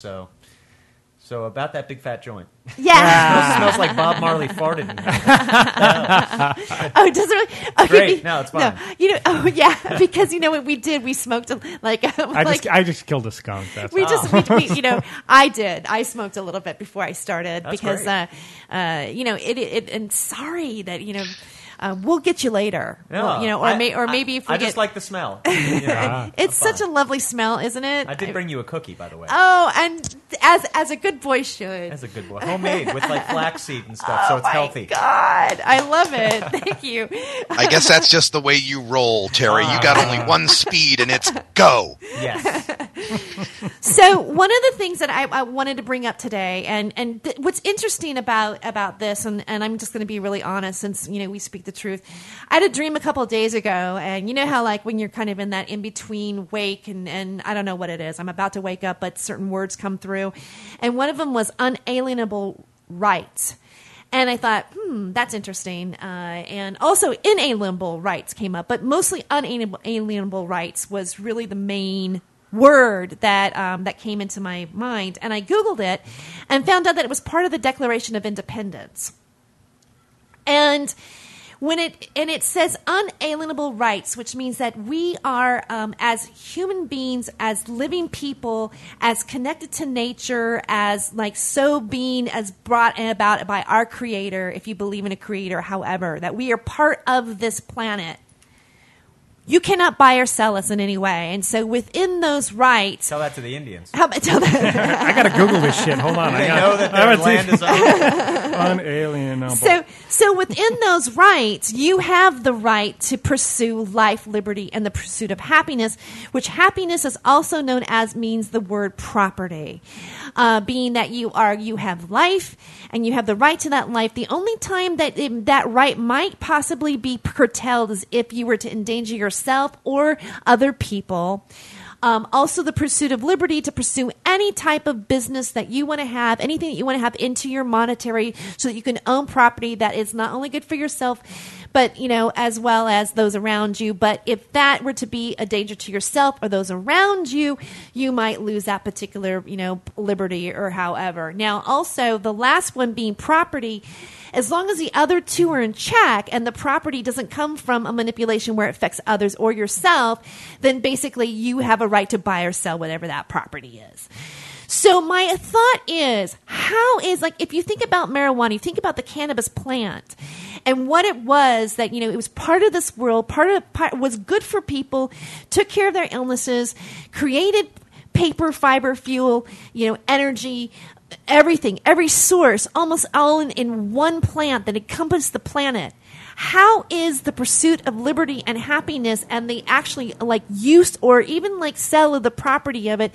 So about that big fat joint. Yeah. It smells like Bob Marley farted in here. Oh, does it really? Okay. Great. No, it's fine. No, oh yeah, because you know what we did? We smoked I just killed a skunk. That's we all. just we I did. I smoked a little bit before I started That's because great. It and sorry that we'll get you later. No, Well, maybe if we I just like the smell. it's such a lovely smell, isn't it? I did bring you a cookie, by the way. Oh, and as a good boy should. As a good boy, homemade with like flaxseed and stuff, so it's healthy. God, I love it. Thank you. I guess that's just the way you roll, Terry. You got only one speed, and it's go. Yes. So one of the things that I wanted to bring up today, and what's interesting about this, and I'm just going to be really honest, since we speak the truth. I had a dream a couple of days ago, and you know how like when you're kind of in that in between wake, and I don't know what it is. I'm about to wake up, but certain words come through, and one of them was unalienable rights. And I thought, that's interesting. And also inalienable rights came up, but mostly unalienable rights was really the main word that came into my mind. And I Googled it and found out that it was part of the Declaration of Independence. And it says unalienable rights, which means that we are, as human beings, as living people, as connected to nature, as being as brought about by our Creator, if you believe in a Creator, however, that we are part of this planet. You cannot buy or sell us in any way. And so within those rights... Tell that to the Indians. Tell that. I got to Google this shit. Hold on. They know that their land is unalienable. So within those rights, you have the right to pursue life, liberty, and the pursuit of happiness, which happiness is also known as means the word property. Being that you have life and you have the right to that life. The only time that that right might possibly be curtailed is if you were to endanger yourself or other people. Also, the pursuit of liberty to pursue any type of business that you want to have, anything that you want to have into your monetary so that you can own property that is not only good for yourself, but, as well as those around you. But if that were to be a danger to yourself or those around you, you might lose that particular, liberty or however. Now, also, the last one being property, as long as the other two are in check and the property doesn't come from a manipulation where it affects others or yourself, then basically you have a right to buy or sell whatever that property is. So my thought is, if you think about marijuana, you think about the cannabis plant and what it was that, it was part of this world, part was good for people, took care of their illnesses, created paper, fiber, fuel, energy, everything, every source, almost all in one plant that encompassed the planet. How is the pursuit of liberty and happiness and the actually use or even sale of the property of it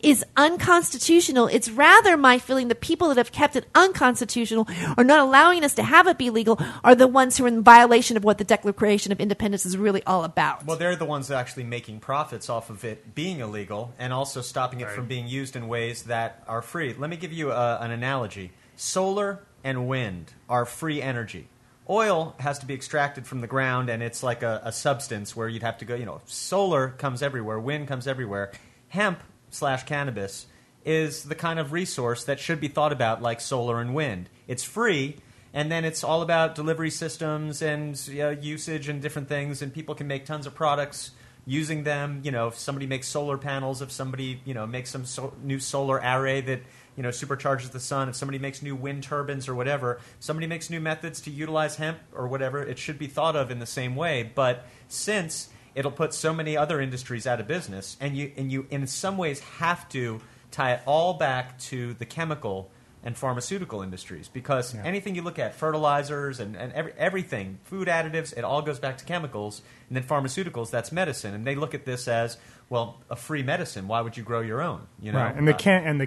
is unconstitutional? It's rather my feeling the people that have kept it unconstitutional or not allowing us to have it be legal are the ones who are in violation of what the Declaration of Independence is really all about. Well, they're the ones actually making profits off of it being illegal and also stopping it from being used in ways that are free. Let me give you an analogy. Solar and wind are free energy. Oil has to be extracted from the ground, and it's like a substance where you'd have to go, solar comes everywhere, wind comes everywhere. Hemp/cannabis is the kind of resource that should be thought about like solar and wind. It's free, and then it's all about delivery systems and usage and different things, and people can make tons of products using them. If somebody makes solar panels, if somebody, makes some new solar array that supercharges the sun, if somebody makes new wind turbines or whatever, somebody makes new methods to utilize hemp or whatever, it should be thought of in the same way. But since it'll put so many other industries out of business, and you in some ways have to tie it all back to the chemical and pharmaceutical industries, because anything you look at, fertilizers and everything, food additives, it all goes back to chemicals, and then pharmaceuticals, that's medicine. And they look at this as, well, a free medicine. Why would you grow your own? Right. And the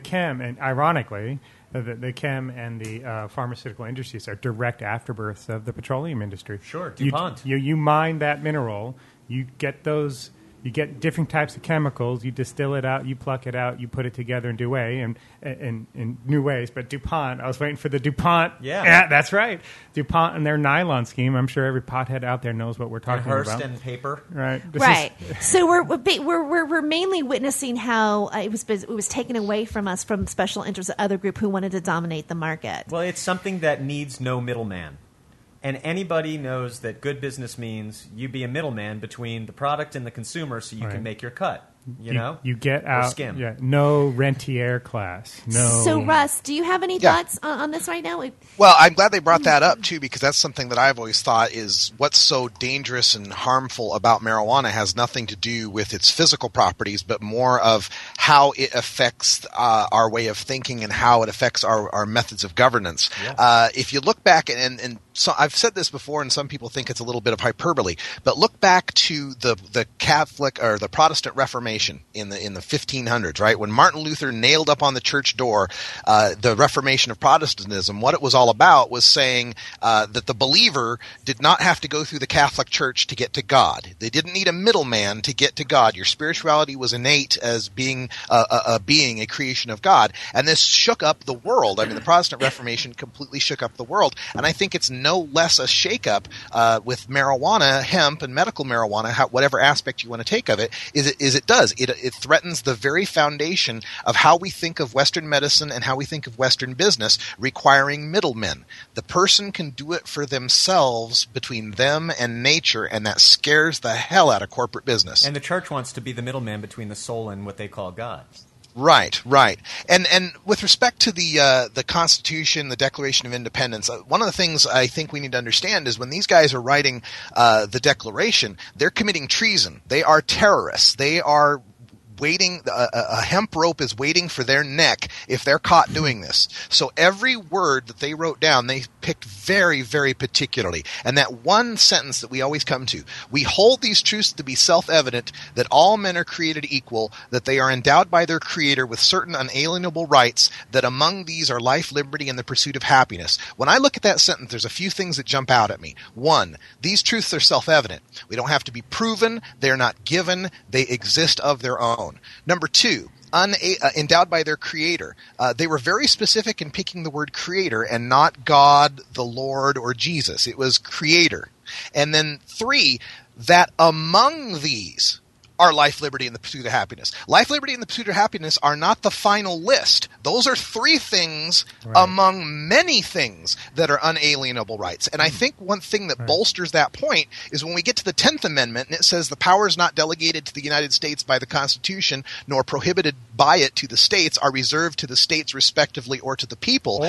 chem, and ironically, the chem and the pharmaceutical industries are direct afterbirths of the petroleum industry. Sure, DuPont. You mine that mineral, you get those You get different types of chemicals. You distill it out. You pluck it out. You put it together in in new ways. But DuPont, I was waiting for the DuPont. Yeah, that's right. DuPont and their nylon scheme. I'm sure every pothead out there knows what we're talking Hearst about. and paper. Right. So we're mainly witnessing how it was taken away from us from special interest, other group who wanted to dominate the market. Well, it's something that needs no middleman. And anybody knows that good business means you be a middleman between the product and the consumer so you can make your cut. You get out. Skim. Yeah, no rentier class. No. So, Russ, do you have any thoughts on this right now? Well, I'm glad they brought that up, too, because that's something that I've always thought is what's so dangerous and harmful about marijuana has nothing to do with its physical properties, but more of how it affects our way of thinking and how it affects our methods of governance. Yeah. If you look back, and so I've said this before, and some people think it's a little bit of hyperbole, but look back to the Catholic or the Protestant Reformation in the 1500s, right? When Martin Luther nailed up on the church door the Reformation of Protestantism, what it was all about was saying that the believer did not have to go through the Catholic Church to get to God. They didn't need a middleman to get to God. Your spirituality was innate as being a creation of God, and this shook up the world. I mean, the Protestant Reformation completely shook up the world, and I think it's no less a shakeup with marijuana, hemp, and medical marijuana, whatever aspect you want to take of it, is it does. It threatens the very foundation of how we think of Western medicine and how we think of Western business, requiring middlemen. The person can do it for themselves between them and nature, and that scares the hell out of corporate business. And the church wants to be the middleman between the soul and what they call God. Right. And with respect to the Constitution, the Declaration of Independence, one of the things I think we need to understand is when these guys are writing the Declaration, they're committing treason. They are terrorists. They are waiting. A hemp rope is waiting for their neck if they're caught doing this. So every word that they wrote down, they picked very, very particularly. And that one sentence that we always come to, we hold these truths to be self-evident, that all men are created equal, that they are endowed by their Creator with certain unalienable rights, that among these are life, liberty, and the pursuit of happiness. When I look at that sentence, there's a few things that jump out at me. One, these truths are self-evident. We don't have to be proven. They're not given. They exist of their own. Number two, endowed by their Creator. They were very specific in picking the word Creator and not God, the Lord, or Jesus. It was Creator. And then three, that among these are life, liberty, and the pursuit of happiness. Life, liberty, and the pursuit of happiness are not the final list. Those are three things among many things that are unalienable rights. And I think one thing that bolsters that point is when we get to the 10th Amendment and it says the powers not delegated to the United States by the Constitution nor prohibited by it to the states are reserved to the states respectively or to the people.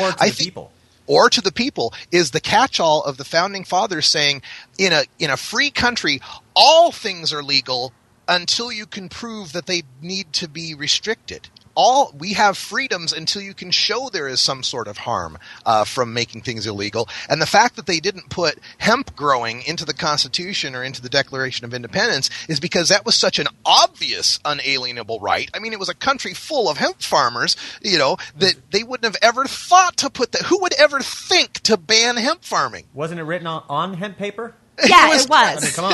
Or to the people is the catch-all of the Founding Fathers saying in a free country, all things are legal until you can prove that they need to be restricted. We have freedoms until you can show there is some sort of harm from making things illegal. And the fact that they didn't put hemp growing into the Constitution or into the Declaration of Independence is because that was such an obvious unalienable right. I mean, it was a country full of hemp farmers, that they wouldn't have ever thought to put that. Who would ever think to ban hemp farming? Wasn't it written on hemp paper? Yeah, it was. I mean, come on.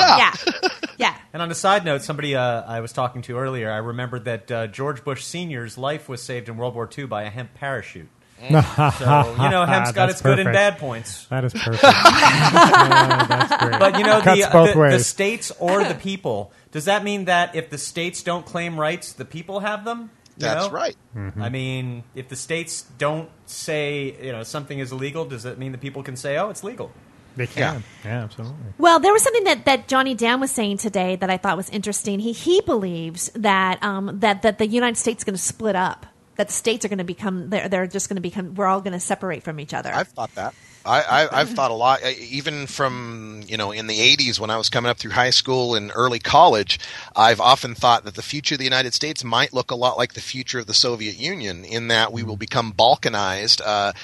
Yeah. And on a side note, somebody I was talking to earlier, I remembered that George Bush Sr.'s life was saved in World War II by a hemp parachute. So, hemp's got its good and bad points. That is perfect. That's great. But, the states or the people, does that mean that if the states don't claim rights, the people have them? That's right. Mm-hmm. I mean, if the states don't say, something is illegal, does that mean the people can say, oh, it's legal? They can. Yeah, absolutely. Well, there was something that Johnny Dan was saying today that I thought was interesting. He believes that that the United States is going to split up. That the states are going to become they're just going to become. We're all going to separate from each other. I've thought that. I've thought a lot, even from, in the 80s when I was coming up through high school and early college, I've often thought that the future of the United States might look a lot like the future of the Soviet Union in that we will become Balkanized.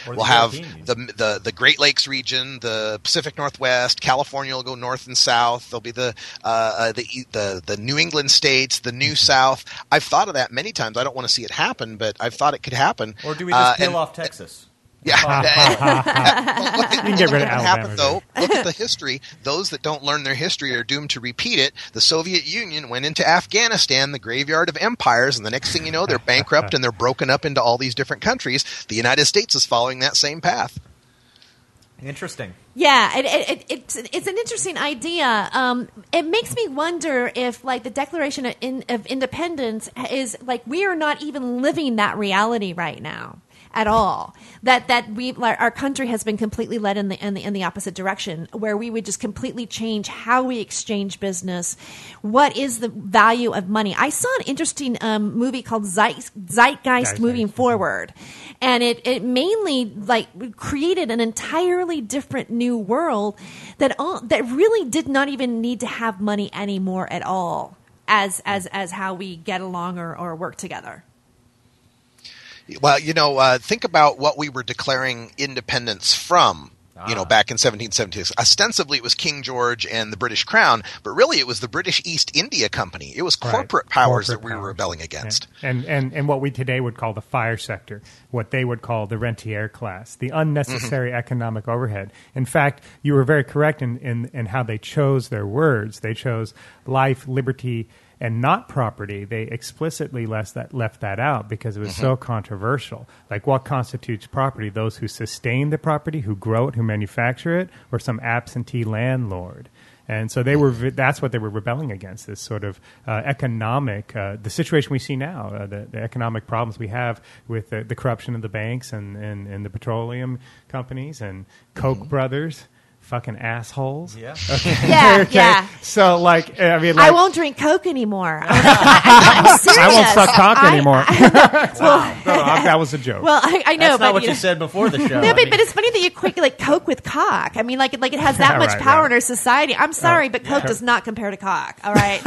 We'll have the Great Lakes region, the Pacific Northwest, California will go north and south. There'll be the New England states, the New South. I've thought of that many times. I don't want to see it happen, but I've thought it could happen. Or do we just peel off Texas? Yeah. You can get rid of Alabama. Though, look at the history. Those that don't learn their history are doomed to repeat it. The Soviet Union went into Afghanistan, the graveyard of empires, and the next thing you know, they're bankrupt and they're broken up into all these different countries. The United States is following that same path. Interesting. Yeah, it's an interesting idea. It makes me wonder if, like, the Declaration of Independence is like we are not even living that reality right now at all. That our country has been completely led in the opposite direction, where we would just completely change how we exchange business. What is the value of money? I saw an interesting movie called Zeitgeist Moving Forward, and it mainly like created an entirely different new world that really did not even need to have money anymore at all as how we get along or work together. Well, think about what we were declaring independence from, back in 1776. Ostensibly, it was King George and the British Crown, but really it was the British East India Company. It was corporate powers that we were rebelling against. And what we today would call the fire sector, what they would call the rentier class, the unnecessary economic overhead. In fact, you were very correct in how they chose their words. They chose life, liberty, and not property. They explicitly left that out because it was so controversial. Like, what constitutes property? Those who sustain the property, who grow it, who manufacture it, or some absentee landlord? And so that's what they were rebelling against, this sort of economic, the situation we see now, the economic problems we have with the corruption of the banks and the petroleum companies and Koch brothers. Fucking assholes. Yeah. Okay. Yeah. So, I won't drink Coke anymore. I'm serious. I won't suck cock anymore. Wow. That was a joke. Well, I know, that's not what you said before the show. No, but it's funny that you equate like Coke with cock. I mean, like it has that much power in our society. I'm sorry, but Coke does not compare to cock. All right.